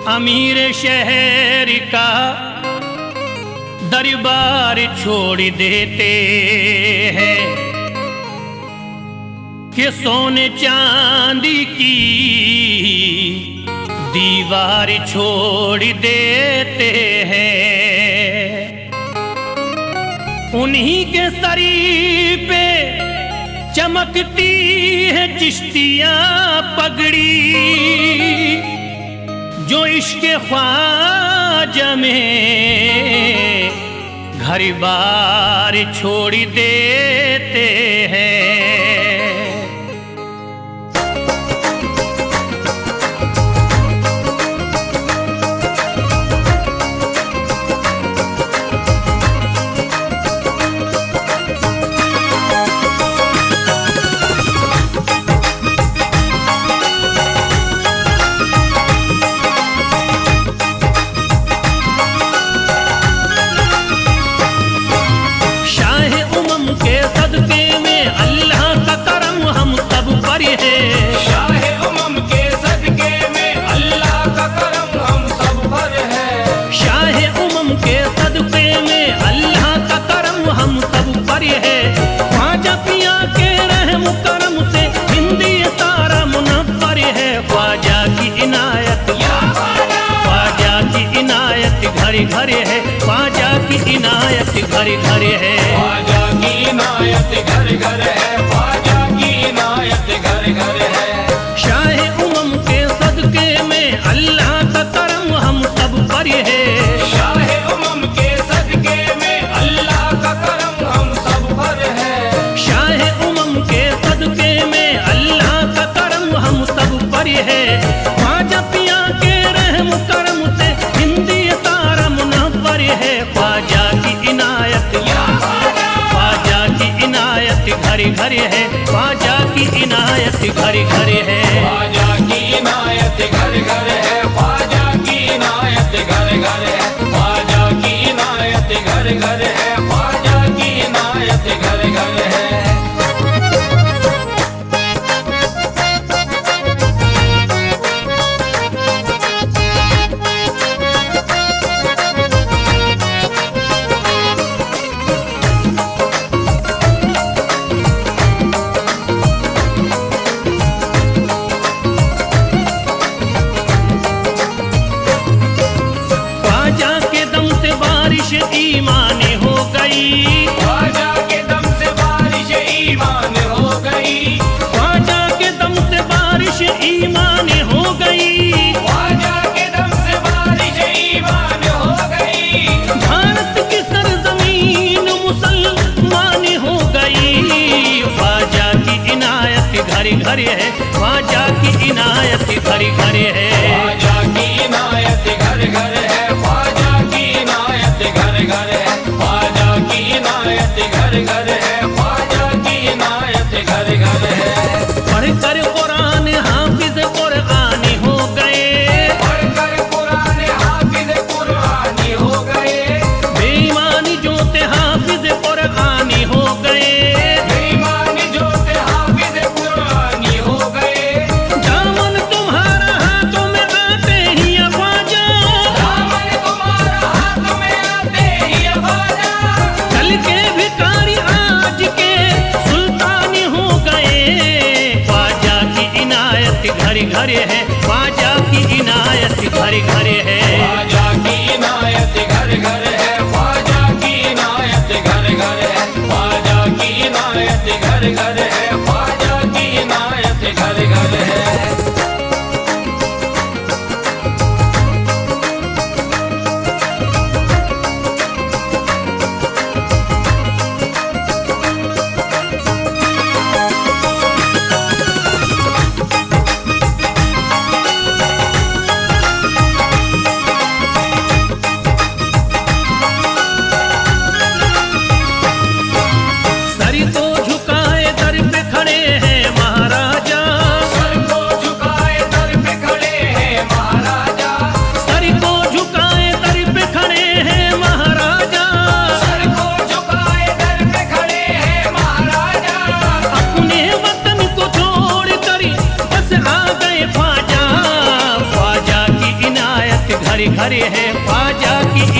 अमीर शहर का दरबार छोड़ देते हैं कि सोने चांदी की दीवार छोड़ देते हैं। उन्हीं के सरी पे चमकती है चिश्तियां पगड़ी, जो इश्क ख्वाजा में घर बार छोड़ देते हैं। घर है ख्वाजा की इनायत, घर घर है ख्वाजा की इनायत, घर घर है ख्वाजा की इनायत, घर घर है। शाहे उमम के सदके में अल्लाह का करम हम सब पर है। शाहे उमम के सदके में अल्लाह का करम हम सब पर है। शाहे उमम के सदके में अल्लाह का करम हम सब पर है। ख्वाजा पिया के रहम करम से हिंदी है ख्वाजा की इनायत, ख्वाजा की इनायत घर घर है, ख्वाजा की इनायत घर घर है, ख्वाजा की इनायत घर घर है, ख्वाजा की इनायत घर घर है, ख्वाजा की इनायत घर घर है, ख्वाजा की इनायत घर घर है। ईमान हो गई, ख्वाजा के दम से बारिश ईमान हो गई, ख्वाजा के दम से बारिश ईमान हो गई, ख्वाजा के दम से बारिश ईमान हो गई। भारत की सरजमीन मुसलमान हो गई। ख्वाजा की इनायत घर घर है, ख्वाजा की इनायत घर घर है, ख्वाजा की इनायत घर घर है, ख्वाजा की इनायत घर घर है, ख्वाजा की इनायत घर घर है, ख्वाजा की इनायत घर घर है। पढ़कर कुरान हाफिज कुरानी हो गए, पढ़कर कुरान हाफिज कुरानी हो गए, बेईमानी जोते हाफिज कुरानी हो गए, बेईमानी जोते हाफिज कुरानी हो गए। दामन तुम्हारा हाथों में आते ही ख्वाजा, दामन तुम्हारा हाथ में आते ही ख्वाजा, कल के भिखारी आज के सुल्तानी हो गए। ख्वाजा की इनायत घर घर है, ख्वाजा की इनायत घर घर है, ख्वाजा की इनायत घर घर है, ख्वाजा की इनायत घर घर है, ख्वाजा की इनायत घर घर है, ख्वाजा की इनायत घर घर है।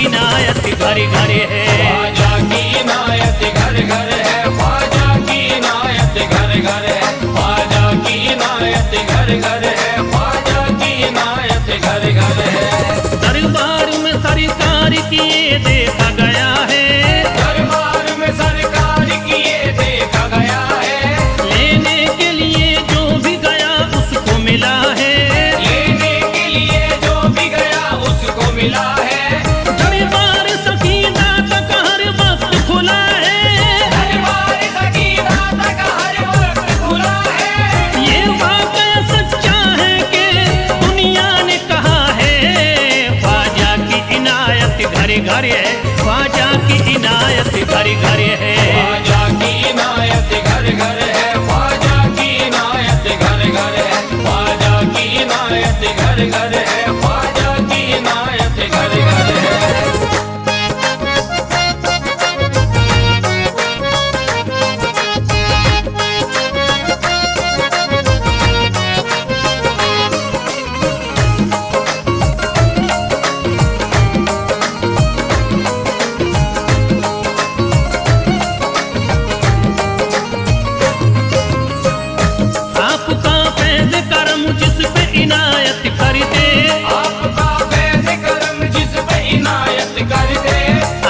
इनायत घर घर है। ख्वाजा की इनायत घर घर है, ख्वाजा की इनायत घर घर है, ख्वाजा की इनायत घर घर है, ख्वाजा की इनायत घर घर है। दरबार में सरकार किए देखा गया है, दरबार में सरकार किए देखा गया है, लेने के लिए जो भी गया उसको मिला है, लेने के लिए जो भी गया उसको मिला है। दरबार सकीना तक हर वक्त खुला है, दरबार सकीना तक हर वक्त खुला है। ये वाकया सच्चा है कि दुनिया ने कहा है। ख्वाजा की इनायत घर घर है, ख्वाजा की इनायत घर घर है। ख्वाजा की इनायत घर घर है, ख्वाजा की इनायत घर घर है, ख्वाजा की इनायत घर घर है, ख्वाजा की इनायत घर घर है। आपका फैज़ करम जिस पे इनायत कर दे, आपका फैज़ करम जिस पे इनायत कर दे,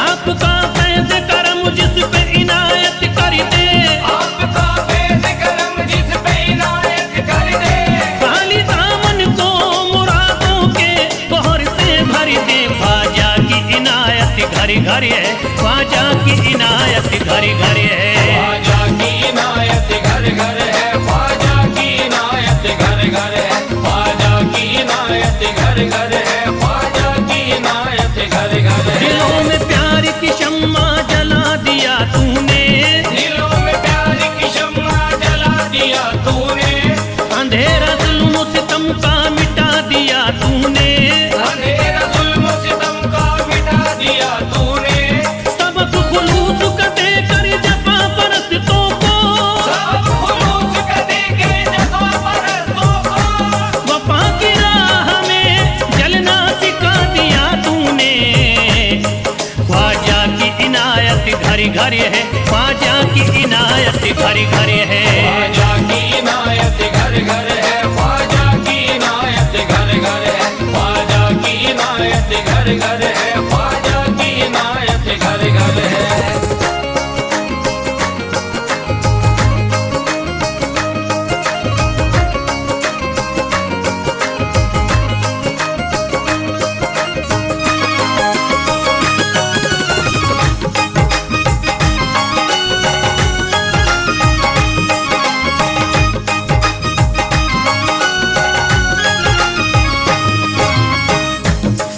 आपका फैज़ करम जिस पे इनायत कर दे, आपका फैज़ करम जिस पे इनायत कर दे। खाली दामन को मुरादों के बहर से भर दे। ख्वाजा की इनायत घर घर है, ख्वाजा की इनायत घर घर है। ख्वाजा की इनायत घर घर है, ख्वाजा की इनायत घर घर है, ख्वाजा की इनायत घर घर है, ख्वाजा की इनायत घर घर है। दिलों में प्यार की शम्मा जला दिया तूने, दिलों में प्यार की शम्मा जला दिया तूने, अंधेरा जुल्म सितम का मिटा दिया तूने, अंधेरा जुल्म सितम का मिटा दिया तूने, सबक खुलूस का देकर जफा परस्तों को, सब खुलूस का देके जफा परस्तों को, वफा की राह में जलना सिखा दिया तूने। ख्वाजा की इनायत घर घर है, ख्वाजा की इनायत घर घर है। ख्वाजा की इनायत घर घर है, ख्वाजा की इनायत घर घर है, ख्वाजा की इनायत घर घर है, ख्वाजा की इनायत घर घर है।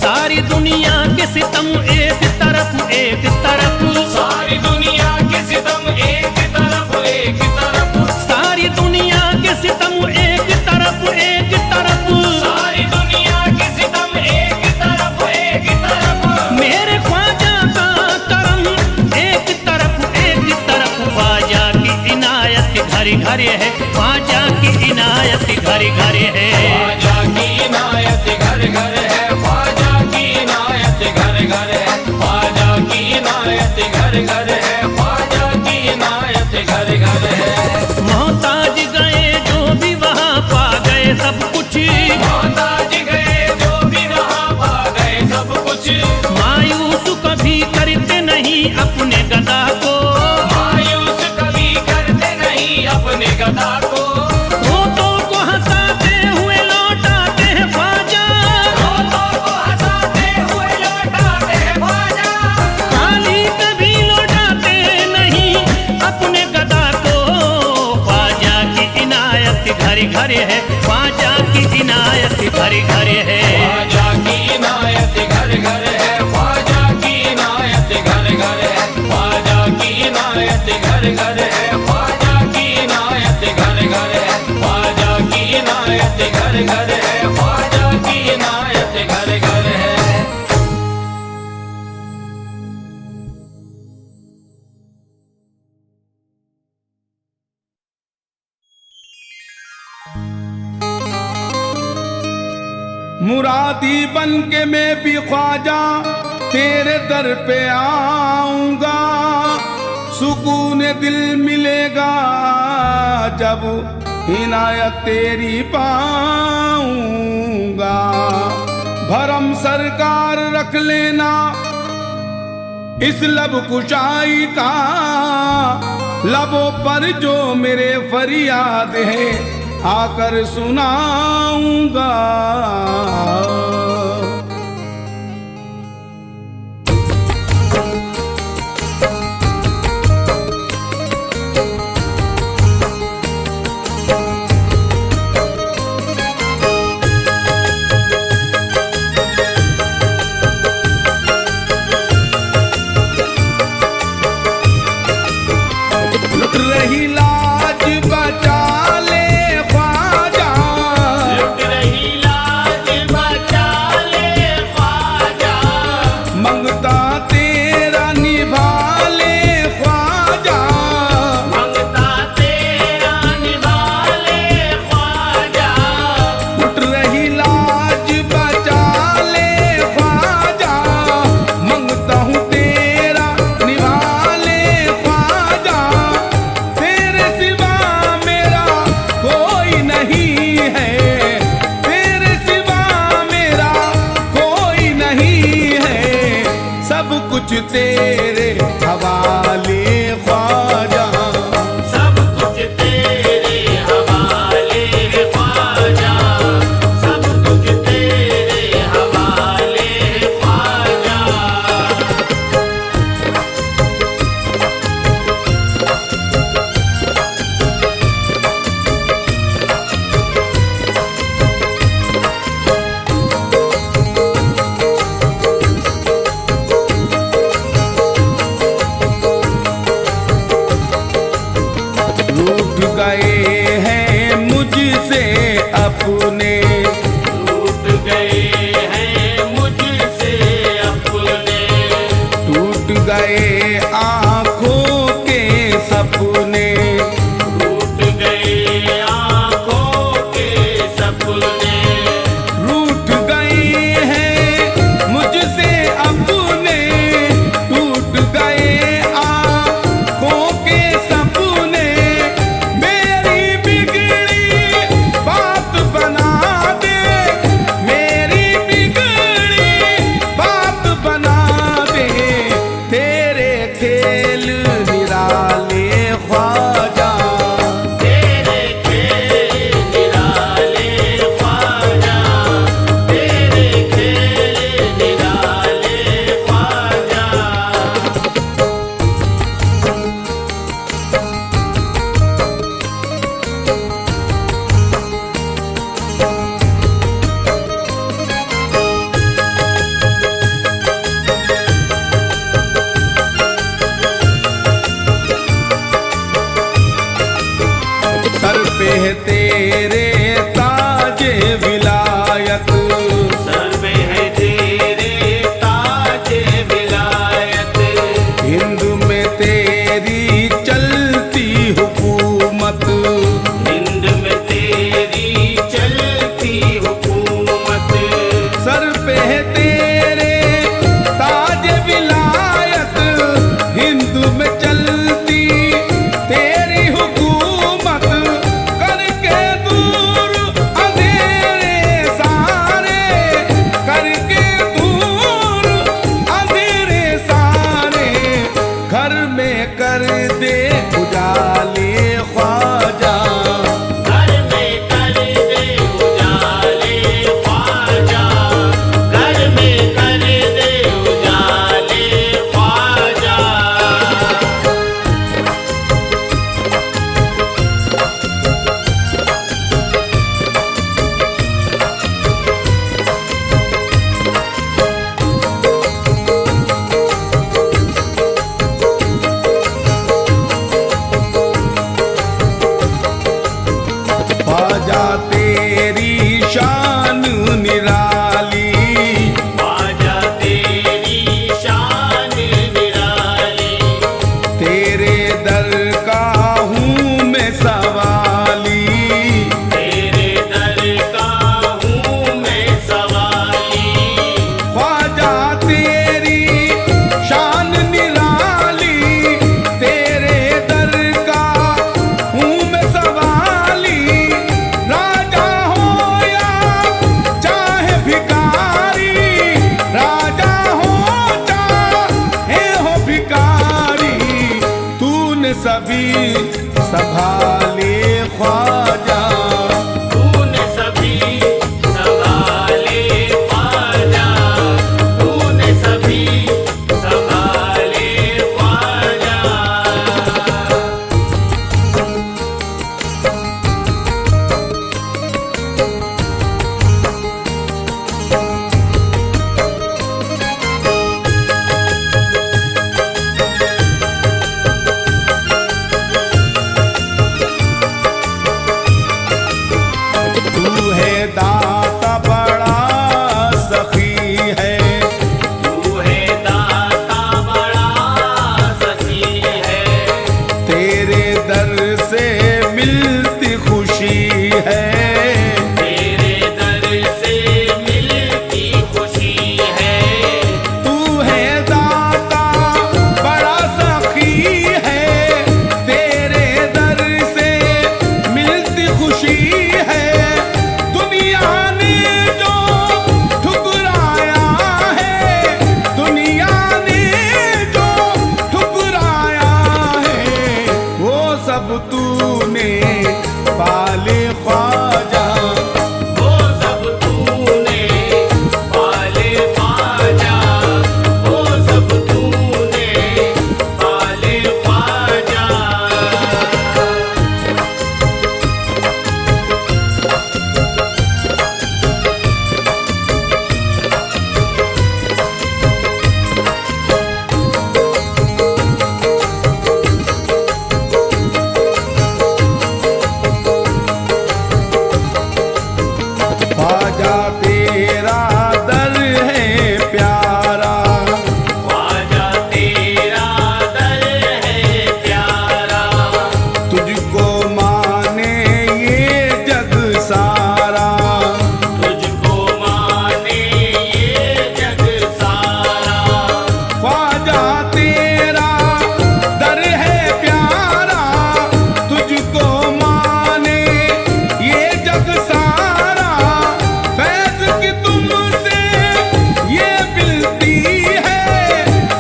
सारी दुनिया के सितम एक तरफ एक तरफ, सारी दुनिया के सितम एक तरफ एक तरफ, सारी दुनिया के सितम एक तरफ एक तरफ, सारी दुनिया के सितम एक तरफ एक तरफ। मेरे ख्वाजा का करम एक तरफ एक तरफ। ख्वाजा की इनायत घर घर है, ख्वाजा की इनायत घर घर है। ख्वाजा की इनायत घर घर है, ख्वाजा की इनायत घर घर है, ख्वाजा की इनायत घर घर है, ख्वाजा की इनायत घर घर है। मोहताज गए जो भी वहाँ पा गए सब कुछ, मोहताज गए जो भी वहाँ पा गए सब कुछ, मायूस कभी करते नहीं अपने गदा को, मायूस कभी करते नहीं अपने गदा को, रोतों को हंसाते हुए लौटाते हैं ख्वाजा, रोतों को हंसाते हुए लौटाते हैं ख्वाजा, खाली कभी लौटाते नहीं अपने गदा को। ख्वाजा की इनायत घर घर है, ख्वाजा की इनायत घर घर है। ख्वाजा की इनायत घर घर है, ख्वाजा की इनायत घर घर है, ख्वाजा की इनायत घर घर है, ख्वाजा की इनायत घर घर है, ख्वाजा की इनायत घर घर है, ख्वाजा की इनायत घर घर है। मुरादी बन के मैं भी ख्वाजा तेरे दर पे आऊंगा, सुकून दिल मिलेगा जब इनायत तेरी पाऊंगा। भरम सरकार रख लेना इस लब कुशाई का, लबों पर जो मेरे फरियाद है आकर सुनाऊंगा। रही लाज बचा ले ख्वाजा, लुट रही लाज बचा ले ख्वाजा, मंगता तेरा निभा ले ख्वाजा, मंगता तेरा निभा ले ख्वाजा, लुट रही लाज बचा ले ख्वाजा, मंगता हूँ तेरा निभा ले ख्वाजा। तेरे सिवा मेरा कोई नहीं है, तेरे सिवा मेरा कोई नहीं है, सब कुछ तेरे हवाले ख्वाजा। सब कुछ तेरे हवाले ख्वाजा, सब कुछ तेरे हवाले ख्वाजा। रूठ गए हैं मुझसे अपने, टूट गए हैं मुझसे अपने, टूट गए आँखों के सपने, टूट गए आँखों के सपने, रूठ गए हैं मुझसे अपने, टूट गए आँखों के सपने। मेरी बिगड़ी बात बना दे, मेरी बिगड़ी बात बना दे, तेरे खेल निराले ख्वाजा। तेरे खेल निराले ख्वाजा, तेरे खेल निराले ख्वाजा। सर पे है तेरे ताजे विलायत, सर पे है तेरे ताजे विलायत, हिंद में तेरी चलती हुकूमत, हिंद में तेरी चलती हुकूमत। सर पे है तेरे ताजे विलायत, हिंद में चलती तेरी हुकूमत, करके दूर सभी संभाले ख्वाजा, तूने सभी संभाले ख्वाजा, तूने सभी संभाले ख्वाजा। तू है दाता बड़ा सखी है, तू है दाता बड़ा सखी है, तेरे दर से मिलती खुशी है, तेरे दर से मिलती खुशी है। तू है दाता बड़ा सखी है, तेरे दर से मिलती खुशी है। दुनिया ने जो ठुकराया है, दुनिया ने जो ठुकराया है, वो सब तूने पाले ख्वाजा, वो सब तूने पाले ख्वाजा, वो सब तूने पाले ख्वाजा। ख्वाजा तेरा दर है प्यारा, ख्वाजा तेरा दर है प्यारा, तुझको माने ये जग सारा, तुझको माने ये जग सारा। ख्वाजा तेरा दर है प्यारा, तुझको माने ये जग सारा। फैज की तुमसे ये मिलती है,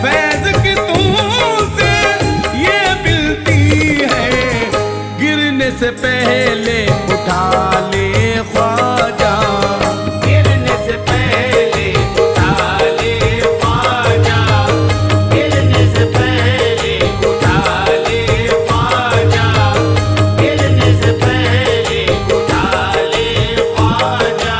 फैज की तुमसे ये मिलती है। गिरने से पहले उठा ले ख्वाजा, गिरने से पहले उठा ले ख्वाजा, गिरने से पहले उठा ले ख्वाजा, गिरने से पहले उठा ले ख्वाजा।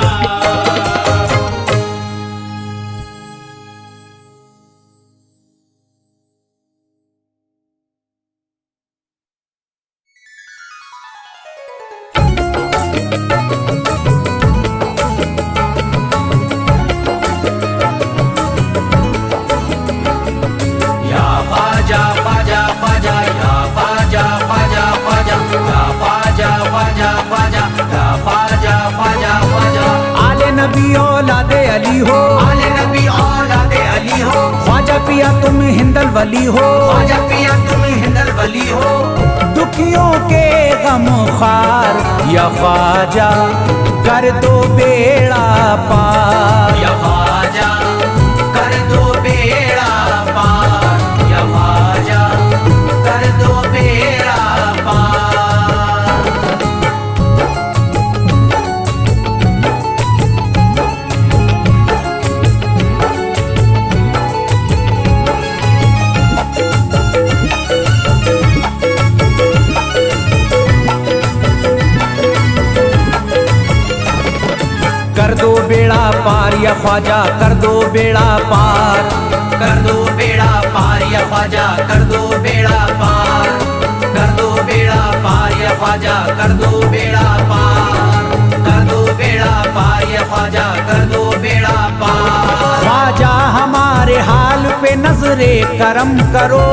या ख्वाजा ख्वाजा ख्वाजा, या ख्वाजा ख्वाजा ख्वाजा, या ख्वाजा ख्वाजा ख्वाजा, या ख्वाजा ख्वाजा ख्वाजा। आले नबी औलादे अली हो, आले नबी औलादे अली हो, ख्वाजा पिया तुम हिंदल वली हो, ख्वाजा पिया तुम हिंदल वली हो। दुखियों के गम खार या ख्वाजा कर दो बेड़ा पार, या ख्वाजा कर दो बेड़ा पार, या ख्वाजा कर दो बेड़ा पार। कर दो बेड़ा पार या ख्वाजा कर दो बेड़ा पार, कर दो बेड़ा पार या ख्वाजा कर दो बेड़ा पार, कर दो बेड़ा पार या ख्वाजा कर दो बेड़ा पार, कर दो बेड़ा पार या ख्वाजा कर दो बेड़ा पार। ख्वाजा हमारे हाल पे नजरे करम करो,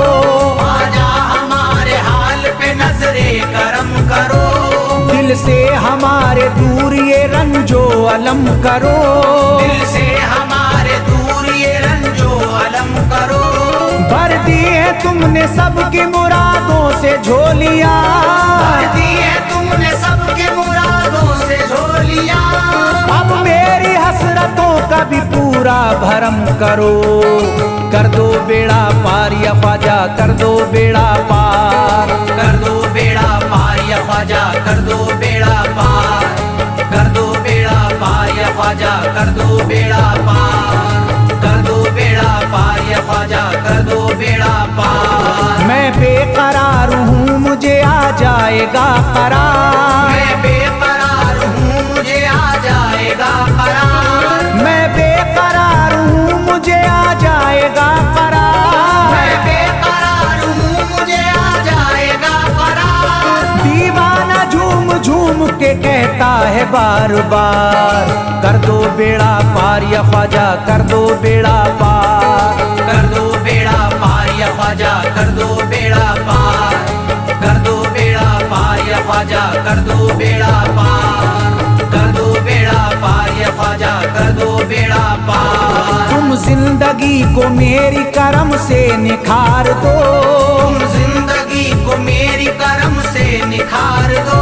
ख्वाजा हमारे हाल पे नजरे करम करो, दिल से हमारे दूर ये रंजो अलम करो, दिल से हमारे दूर ये रंजो अलम करो। भर दी है तुमने सबकी मुरादों से झोलियां, भर दी है तुमने सबके मुरादों से झोलियां। अब मेरी हसरतों का भी पूरा भरम करो, कर दो बेड़ा पार या ख्वाजा कर दो बेड़ा पार। कर दो बेड़ा पार, कर दो बेड़ा पार या ख्वाजा कर दो बेड़ा पार। मैं बेकरार हूँ मुझे आ जाएगा करार, मैं बेकरार हूँ मुझे आ जाएगा करार, मैं बेकरार हूँ मुझे आ जाएगा करार, मैं बेकरार हूँ मुझे आ जाएगा करार। दीवाना झूम झूम के कहता है बार बार, कर दो बेड़ा पार या ख्वाजा कर दो बेड़ा पार, कर दो बेड़ा पार या ख्वाजा कर दो बेड़ा पार, कर दो बेड़ा पार या ख्वाजा कर दो बेड़ा पार, कर दो बेड़ा पार या ख्वाजा कर दो बेड़ा पार। तुम जिंदगी को मेरी करम से निखार दो, तुम जिंदगी को मेरी करम से निखार दो।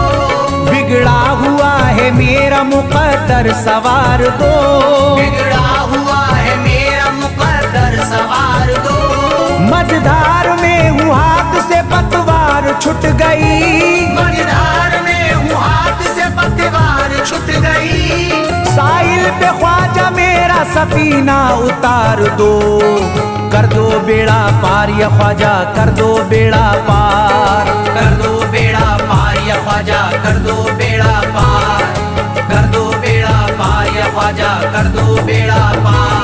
बिगड़ा हुआ है मेरा मुकद्दर सवार दो, बिगड़ा हुआ है मेरा मुकद्दर सवार दो। मझधार में हूँ हाथ से पतवार छूट गई, मझधार में हूँ हाथ से पतवार छूट गई। साहिल पे ख्वाजा मेरा सफीना उतार दो, कर दो बेड़ा पार या ख्वाजा कर दो बेड़ा पार, कर दो बेड़ा पार या ख्वाजा कर दो बेड़ा पार, कर दो बेड़ा पार या ख्वाजा कर दो बेड़ा पार,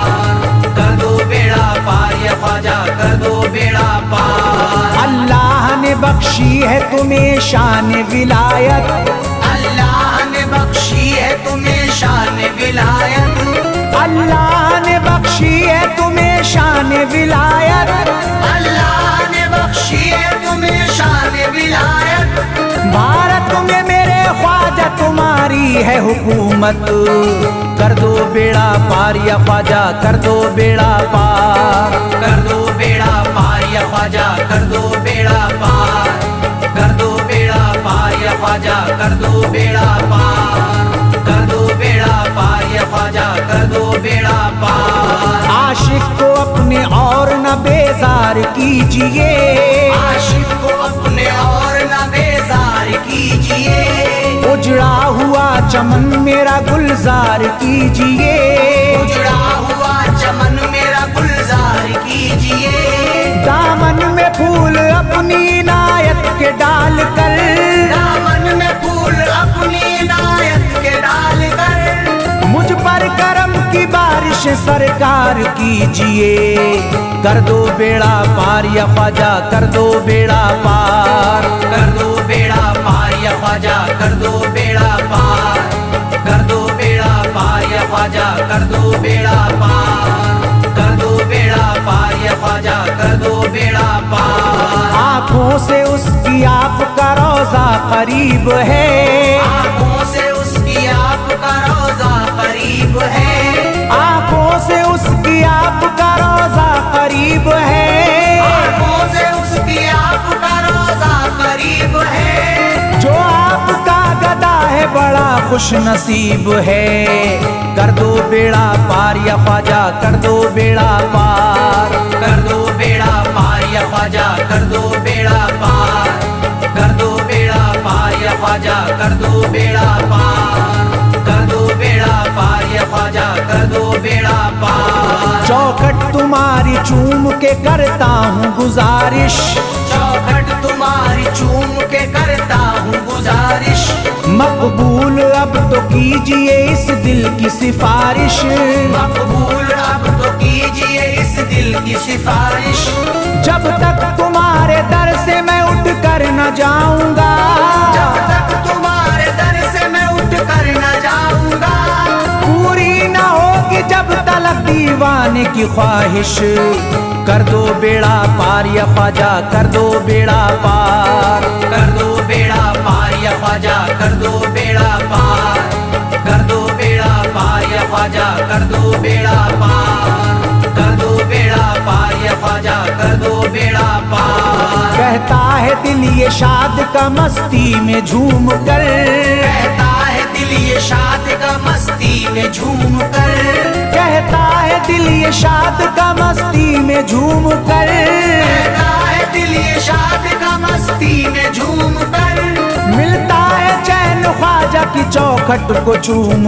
कर दो बेड़ा पार या ख्वाजा कर दो बेड़ा पार। अल्लाह ने बख्शी है तुम्हें शान विलायत, अल्लाह ने बख्शी है तुम्हें शान विलायत, अल्लाह ने बख्शी है तुम्हें शान विलायत, अल्लाह ने बख्शी है तुम्हें शान विलायत। भारत में मेरे ख्वाजा तुम्हारी है हुकूमत, कर दो बेड़ा पार या ख्वाजा कर दो बेड़ा पार, कर दो बेड़ा पार या ख्वाजा कर दो बेड़ा पार, कर दो बेड़ा पार या ख्वाजा कर दो बेड़ा पार, कर दो बेड़ा पार या ख्वाजा कर दो बेड़ा पार। आशिक को अपने और न बेजार कीजिए, आशिक को अपने और न बेजार कीजिए। उजड़ा हुआ चमन मेरा गुलजार कीजिए, उजड़ा हुआ चमन मेरा गुलजार कीजिए। दामन में फूल अपनी इनायत के डाल कर, दामन में फूल अपनी इनायत के डाल कर। मुझ पर करम की बारिश सरकार कीजिए, कर दो बेड़ा पार या ख्वाजा कर दो बेड़ा पार, कर दो बेड़ा पार या ख्वाजा कर दो बेड़ा पार, कर दो बेड़ा पार या ख्वाजा कर दो बेड़ा पार, कर दो बेड़ा पार या ख्वाजा कर दो बेड़ा पार। आँखों से उसकी आपका रोजा करीब है, आँखों से उसकी आपका रोजा करीब है, आँखों से उसकी आपका रोजा करीब है, आँखों से उसकी आपका रोजा करीब है। जो आपका गदा है बड़ा खुश नसीब है, कर दो बेड़ा पार या ख्वाजा कर दो बेड़ा पार, कर दो बेड़ा पार या ख्वाजा कर दो बेड़ा पार, कर दो बेड़ा पार या ख्वाजा कर दो बेड़ा पार, कर दो बेड़ा पार या ख्वाजा कर दो बेड़ा पार। चौखट तुम्हारी चूम के करता हूँ गुजारिश, चौखट तुम्हारी चूम के करता हूँ गुजारिश। मकबूल अब तो कीजिए इस दिल की सिफारिश, मकबूल अब तो कीजिए इस दिल की सिफारिश। जब तक तुम्हारे दर से मैं उठ कर न जाऊंगा, जब तक तुम्हारे दर से मैं उठ कर न जाऊंगा। पूरी न होगी जब तलक दीवाने की ख्वाहिश, कर दो बेड़ा पार या ख्वाजा कर दो बेड़ा पार, कर दो बेड़ा पार या ख्वाजा कर दो बेड़ा पार, कर दो बेड़ा पार या ख्वाजा कर दो बेड़ा पार, कर दो बेड़ा पार या ख्वाजा कर दो बेड़ा पार। कहता है दिल ये शाद का मस्ती में झूम कर, कहता है दिल ये शाद का मस्ती में झूम कर, कहता है दिल ये शाद का मस्ती में झूम कर, कहता है दिल ये शाद का मस्ती में झूम कर। मिलता है चैन ख्वाजा की चौखट चौखट को चूम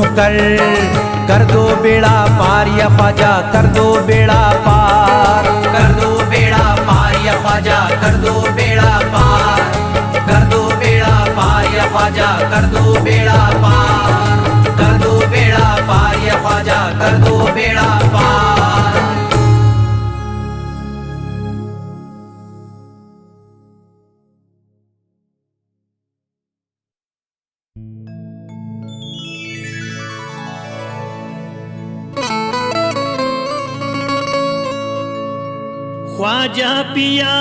कर दो बेड़ा पार या ख्वाजा, कर दो बेड़ा पार, कर दो बेड़ा पार या ख्वाजा, कर दो बेड़ा पार, कर दो बेड़ा पार या ख्वाजा, कर दो बेड़ा पार, कर दो बेड़ा पार या ख्वाजा, कर दो बेड़ा पार। ख्वाजा पिया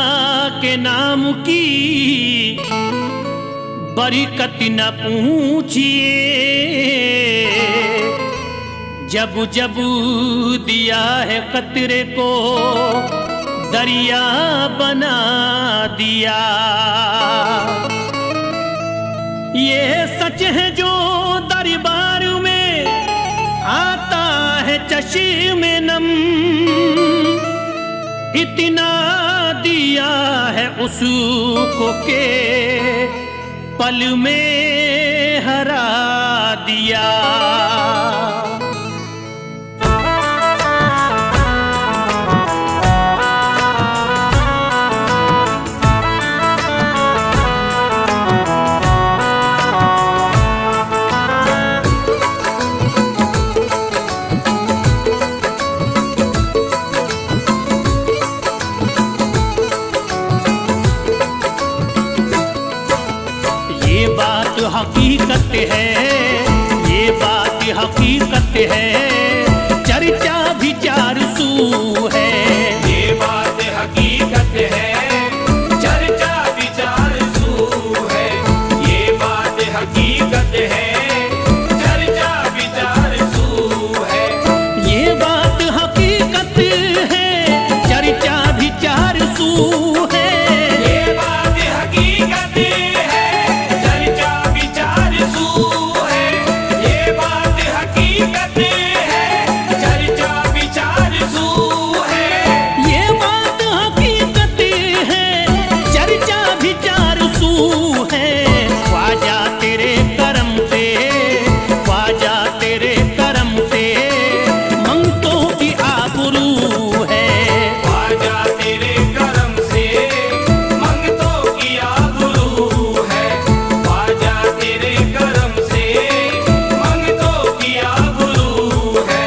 के नाम की बरकत न पूछिए, जब जब दिया है कतरे को दरिया बना दिया। ये सच है जो दरबार में आता है चश्मे नम, इतना दिया है उसको के पल में हरा दिया। हकीकत है, ये बात हकीकत है, चर्चा विचार सू है। ये बात हकीकत है, चर्चा विचार सू है। ये बात हकीकत है, चर्चा विचार सू है। ये बात हकीकत है, चर्चा विचार सू है। ये बात हकीकत है, चर्चा विचार सू है। ये बात हकीकत है, चर्चा विचार सू है। ये बात हकीकत है, चर्चा विचार सू है। ख्वाजा तेरे करम से, ख्वाजा तेरे करम से मंगतों की आबरू है। ख्वाजा तेरे करम से मंगतों की आबरू है। ख्वाजा तेरे करम से मंगतों की आबरू है।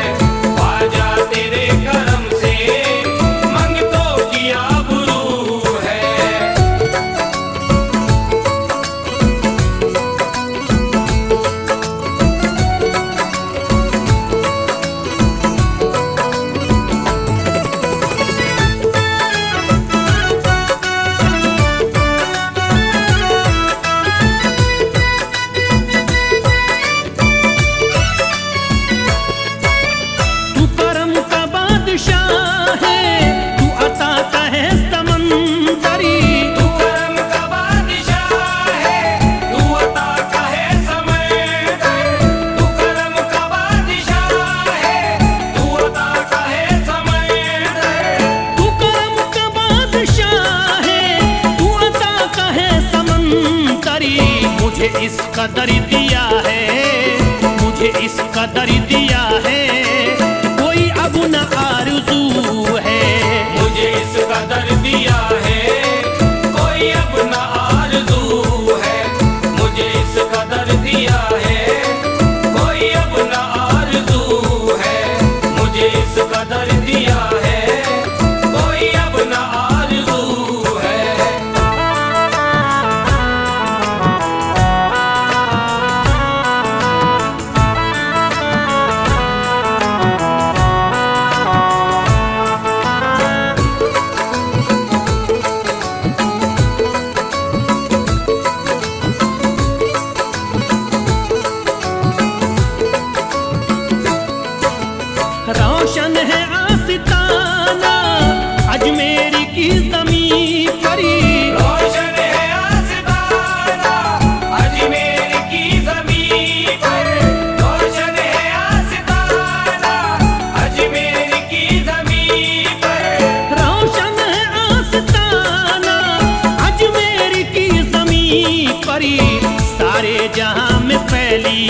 ख्वाजा तेरे करम से मंगतों की आबरू है। तू करम का बादशाह है, तू अता का है समंदरी। तू करम का बादशाह है, तू अता का है समंदर। तू करम का बादशाह है, तू अता का है समंदर। तू करम का बादशाह है, तू अता का है समंदरी। मुझे इस कदर दिया है, मुझे इस कदर दिया है, कोई अब न आरज़ू है। मुझे इस कदर दिया है, कोई अब न आरज़ू है। मुझे इस कदर दिया है, कोई अब न आरज़ू है। मुझे इस कदर दिया है, कोई अब न आरज़ू है। रोशन है आस्ताना अजमेर की ज़मीं परी। रोशन है आस्ताना अजमेर की ज़मीं पर। रोशन है आस्ताना अजमेर की ज़मीं पर। रोशन है आस्ताना अजमेर की ज़मीं परी। सारे जहां में फैली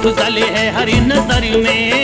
गुजले है हरी नजर में